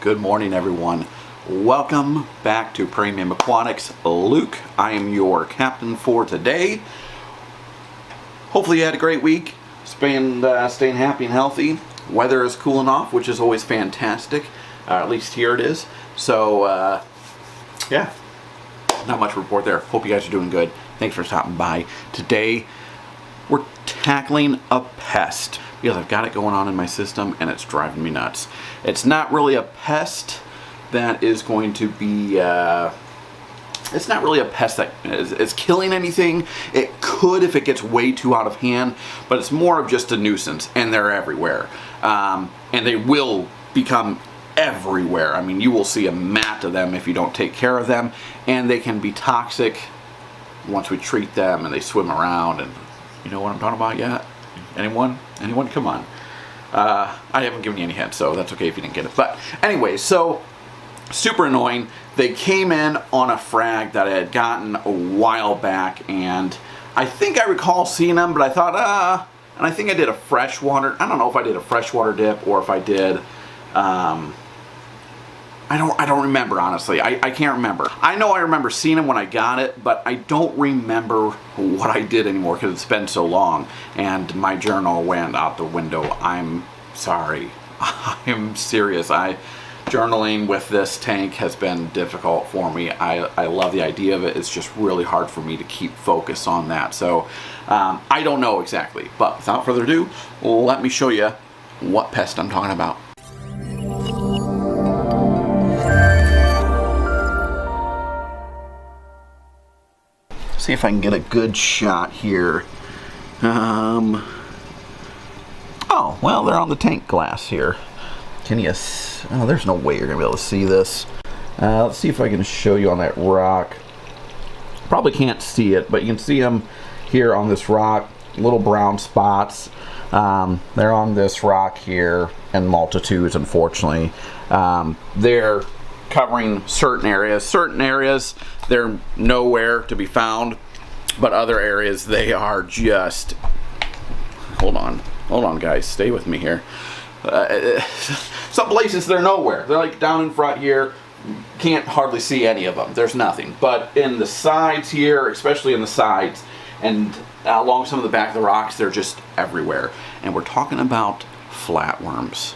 Good morning, everyone. Welcome back to Premium Aquatics. Luke, I am your captain for today. Hopefully you had a great week. Staying happy and healthy. Weather is cooling off, which is always fantastic. At least here it is. So, yeah, not much to report there. Hope you guys are doing good. Thanks for stopping by. Today, we're tackling a pest because I've got it going on in my system and it's driving me nuts. It's not really a pest that is going to be, it's not really a pest that is killing anything. It could if it gets way too out of hand, but it's more of just a nuisance, and they're everywhere. And they will become everywhere. I mean, you will see a mat of them if you don't take care of them, and they can be toxic once we treat them and they swim around. And you know what I'm talking about yet? Anyone? Come on. I haven't given you any hints, so that's okay if you didn't get it. But anyway, so super annoying. They came in on a frag that I had gotten a while back, and I think I recall seeing them, but I thought, and I think I did a freshwater. I don't know if I did a freshwater dip or if I did. I don't remember, honestly. I can't remember. I know I remember seeing them when I got it, but I don't remember what I did anymore because it's been so long and my journal went out the window. I'm sorry. I'm serious. Journaling with this tank has been difficult for me. I love the idea of it. It's just really hard for me to keep focus on that. So I don't know exactly, but without further ado, let me show you what pest I'm talking about. See if I can get a good shot here. Oh, well, they're on the tank glass here. Can you? Oh, there's no way you're gonna be able to see this. Let's see if I can show you on that rock. Probably can't see it, but you can see them here on this rock. Little brown spots. They're on this rock here in multitudes, unfortunately. They're covering certain areas. Certain areas, they're nowhere to be found, but other areas, they are just... Hold on, guys. Stay with me here. Some places, they're nowhere. They're like down in front here. Can't hardly see any of them. There's nothing. But in the sides here, especially in the sides, and along some of the back of the rocks, they're just everywhere. And we're talking about flatworms.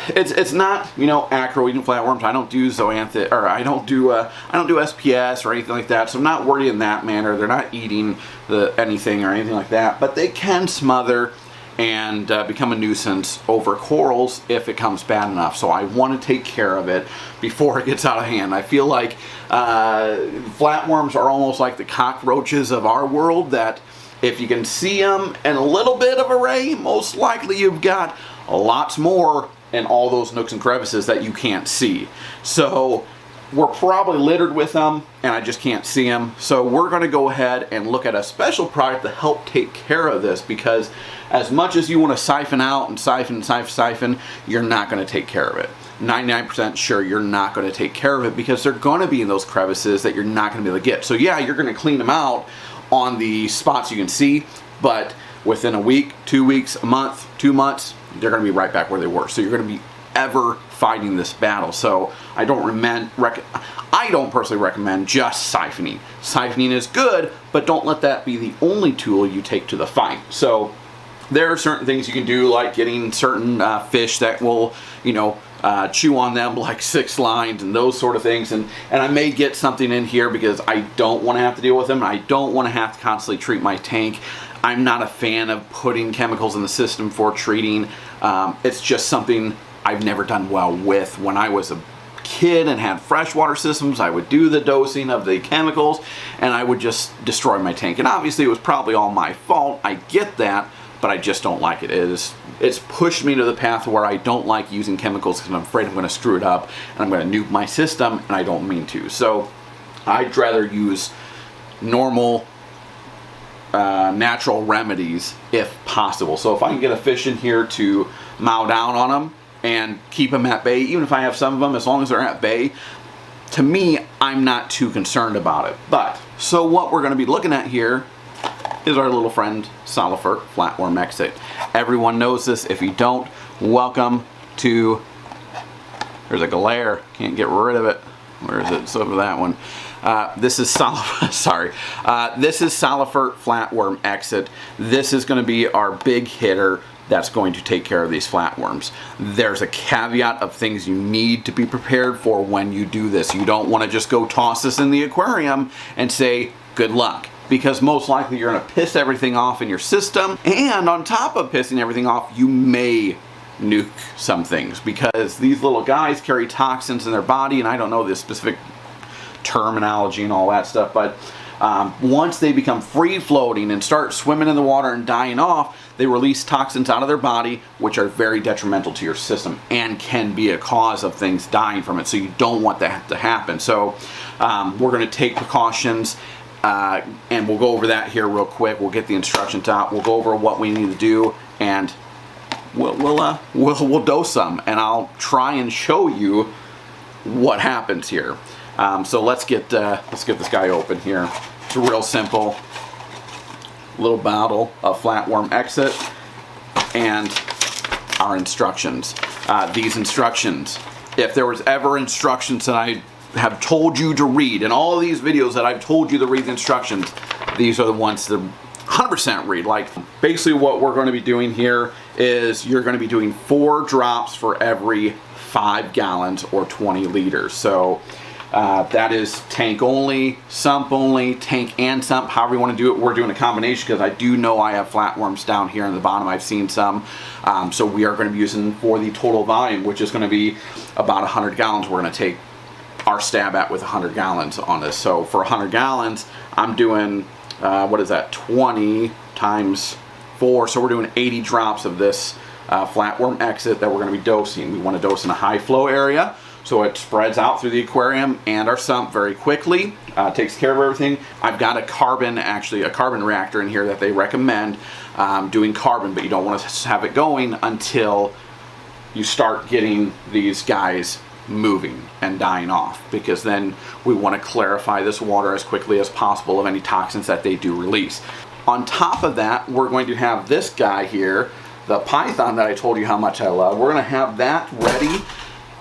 It's not, acro-eating flatworms. I don't do zoanthid, or I don't do SPS or anything like that. So I'm not worried in that manner. They're not eating anything or anything like that. But they can smother and become a nuisance over corals if it comes bad enough. So I want to take care of it before it gets out of hand. I feel like flatworms are almost like the cockroaches of our world, that if you can see them in a little bit of array, most likely you've got lots more in all those nooks and crevices that you can't see. So we're probably littered with them and I just can't see them. So we're going to go ahead and look at a special product to help take care of this, because as much as you want to siphon out and siphon, you're not going to take care of it. 99% sure you're not going to take care of it, because they're going to be in those crevices that you're not going to be able to get. So yeah, you're going to clean them out on the spots you can see, but within a week, 2 weeks, a month, 2 months, they're going to be right back where they were. So you're going to be ever fighting this battle. So I don't personally recommend just siphoning. Siphoning is good, but don't let that be the only tool you take to the fight. So there are certain things you can do, like getting certain fish that will, chew on them, like 6 lines and those sort of things. And I may get something in here because I don't want to have to deal with them. I don't want to have to constantly treat my tank. I'm not a fan of putting chemicals in the system for treating. It's just something I've never done well with. When I was a kid and had freshwater systems, I would do the dosing of the chemicals and I would just destroy my tank. And obviously it was probably all my fault. I get that, but I just don't like it. It's pushed me to the path where I don't like using chemicals because I'm afraid I'm going to screw it up and I'm going to nuke my system, and I don't mean to. So I'd rather use normal natural remedies if possible. So if I can get a fish in here to mow down on them and keep them at bay, even if I have some of them, as long as they're at bay, to me, I'm not too concerned about it. But so what we're going to be looking at here is our little friend Salifert Flatworm Exit. Everyone knows this. If you don't, welcome to There's a glare. Can't get rid of it. Where is it? So that one. This is this is Salifert Flatworm Exit. This is going to be our big hitter that's going to take care of these flatworms. There's a caveat of things you need to be prepared for when you do this. You don't want to just go toss this in the aquarium and say, good luck. Because most likely you're going to piss everything off in your system. And on top of pissing everything off, you may nuke some things. Because these little guys carry toxins in their body, and I don't know the specific terminology and all that stuff, but once they become free floating and start swimming in the water and dying off, they release toxins out of their body, which are very detrimental to your system and can be a cause of things dying from it. So you don't want that to happen. So we're going to take precautions, and we'll go over that here real quick. We'll get the instructions out. We'll go over what we need to do, and we'll dose them, and I'll try and show you what happens here. So let's get this guy open here. It's real simple. Little bottle of Flatworm Exit and our instructions. These instructions, if there was ever instructions that I have told you to read, in all of these videos that I've told you to read the instructions, these are the ones that 100% read. Like, basically what we're going to be doing here is you're going to be doing 4 drops for every 5 gallons or 20 liters. So that is tank only, sump only, tank and sump, however you want to do it. We're doing a combination because I do know I have flatworms down here in the bottom. I've seen some. So we are going to be using for the total volume, which is going to be about 100 gallons. We're going to take our stab at with 100 gallons on this. So for 100 gallons, I'm doing, what is that, 20 times 4. So we're doing 80 drops of this Flatworm Exit that we're going to be dosing. We want to dose in a high flow area, so it spreads out through the aquarium and our sump very quickly, takes care of everything. I've got a carbon reactor in here that they recommend doing carbon, but you don't want to have it going until you start getting these guys moving and dying off, because then we want to clarify this water as quickly as possible of any toxins that they do release. On top of that, we're going to have this guy here, the python that I told you how much I love. We're going to have that ready,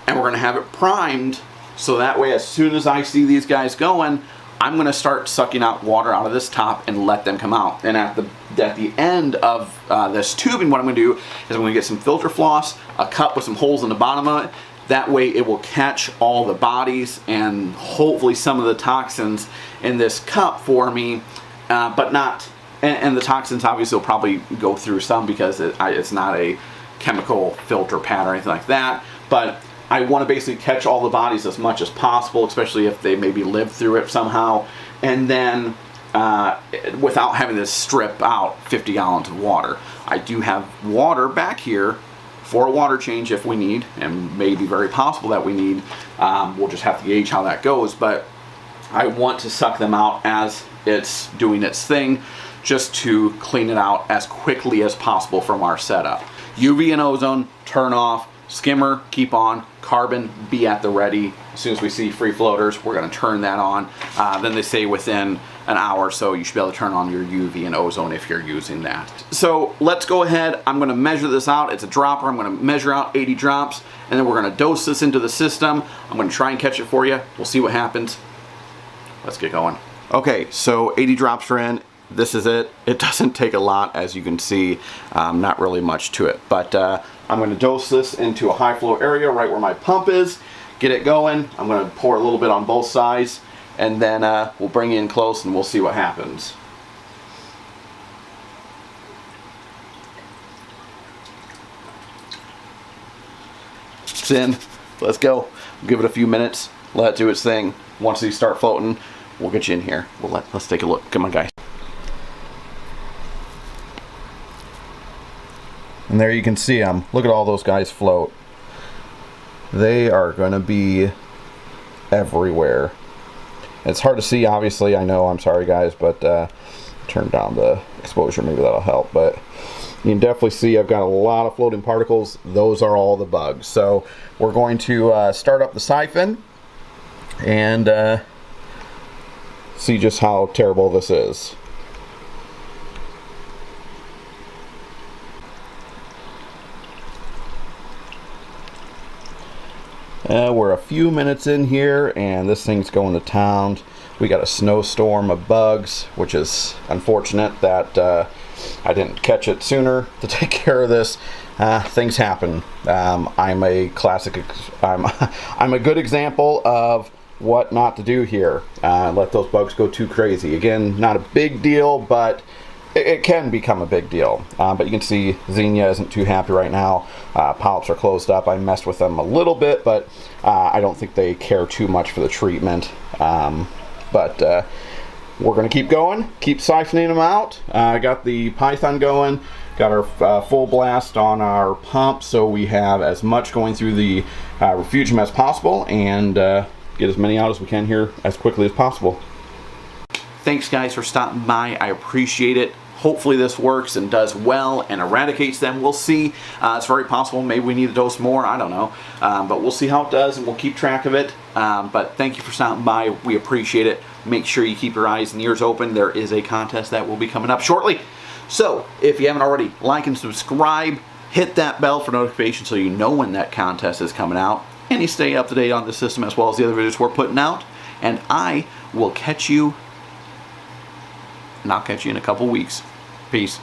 and we're going to have it primed, so that way as soon as I see these guys going, I'm going to start sucking out water out of this top and let them come out. And at the end of this tubing, what I'm going to do is I'm going to get some filter floss, a cup with some holes in the bottom of it. That way it will catch all the bodies and hopefully some of the toxins in this cup for me, but not, and the toxins obviously will probably go through some because it's not a chemical filter pad or anything like that, but I want to basically catch all the bodies as much as possible, especially if they maybe lived through it somehow, and then without having to strip out 50 gallons of water. I do have water back here for a water change if we need, and maybe very possible that we need. We'll just have to gauge how that goes, but I want to suck them out as it's doing its thing, just to clean it out as quickly as possible from our setup. UV and ozone, turn off. Skimmer, keep on. Carbon, be at the ready. As soon as we see free floaters, we're going to turn that on. Then they say within an hour or so you should be able to turn on your UV and ozone if you're using that. So let's go ahead. I'm going to measure this out. It's a dropper. I'm going to measure out 80 drops, and then we're going to dose this into the system. I'm going to try and catch it for you. We'll see what happens. Let's get going. Okay, so 80 drops are in. This is it. It doesn't take a lot, as you can see. Not really much to it, but I'm going to dose this into a high flow area right where my pump is, get it going. I'm going to pour a little bit on both sides, and then we'll bring you in close and we'll see what happens. It's in. Let's go. Give it a few minutes, let it do its thing. Once these start floating, we'll get you in here. Let's take a look. Come on, guys. And there you can see them. Look at all those guys float. They are going to be everywhere. It's hard to see, obviously. I know. I'm sorry, guys, but turn down the exposure. Maybe that'll help. But you can definitely see I've got a lot of floating particles. Those are all the bugs. So we're going to start up the siphon and see just how terrible this is. We're a few minutes in here and this thing's going to town. We got a snowstorm of bugs, which is unfortunate that I didn't catch it sooner to take care of this. Things happen. I'm a good example of what not to do here. Let those bugs go too crazy. Again, not a big deal, but it can become a big deal. But you can see Xenia isn't too happy right now. Polyps are closed up. I messed with them a little bit, but I don't think they care too much for the treatment. But we're going to keep going, keep siphoning them out. I got the Python going, got our full blast on our pump, so we have as much going through the refugium as possible, and get as many out as we can here as quickly as possible. Thanks guys for stopping by. I appreciate it. Hopefully this works and does well and eradicates them. We'll see. It's very possible maybe we need to dose more. I don't know. But we'll see how it does and we'll keep track of it. But thank you for stopping by. We appreciate it. Make sure you keep your eyes and ears open. There is a contest that will be coming up shortly. So if you haven't already, like and subscribe. Hit that bell for notifications so you know when that contest is coming out. And you stay up to date on the system as well as the other videos we're putting out. And I will catch you. And I'll catch you in a couple weeks. Peace.